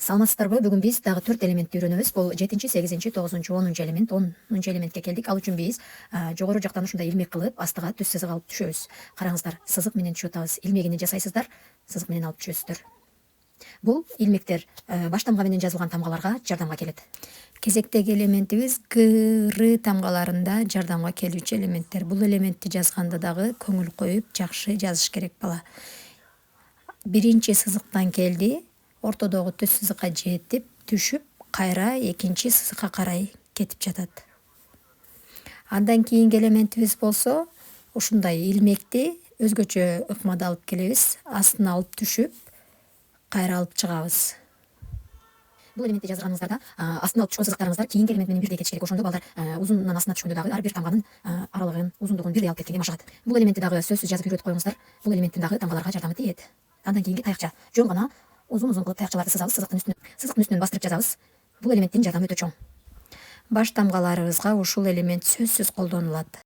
Саламатсыздарбы? Бүгүн биз дагы 4 элементти үйрөнөбүз. Бул 7, 8, 9, 10 элемент, 10 элементке келдик. Ал үчүн биз жогору жактан ушундай илмек кылып, астыга түз сызык алып түшөбүз. Караңыздар, сызык менен түшүп атабыз. Илмегини жасайсыздар, сызык менен алып түшөсүздөр. Бул илмектер баш тамга менен жазылган тамгаларга жардамга келет. Кезектеги элементибиз Г, Р тамгаларында жардамга келүүчү элементтер. Бул элементти жазганда дагы көңүл коюп, жакшы жазыш керек бала. Биринчи сызыктан келди, ортодогу түз сызыкка жетип, түшүп, кайра экинчи сызыкка карай кетип жатат. Андан кийинки элементибиз болсо, ушундай илмекти өзгөчө ыкмада алып келебиз, астына алып түшүп, кайра алып чыгабыз. Бул элементти жазганыңыздарда астына алып түшкөн сызыктарыңыздар кийинки элемент менен бирдей кетиш керек. Ошондо балдар узунунан астына түшкөндө дагы ар бир тамганын аралыгын, узундугун бирдей алып кеткенге машыгат. Бул элементти дагы сөзсүз жазып үйрөтүп коюңуздар. Бул элементтин дагы тамгаларга жардамы тиет. Андан кийинки таякча. Жөн гана узун кылып таякчаларды сызабыз, сызыктын үстүнөн бастырып жазабыз. Бул элементтин жардамы өтө чоң. Баш тамгаларыбызга ушул элемент сөзсүз колдонулат.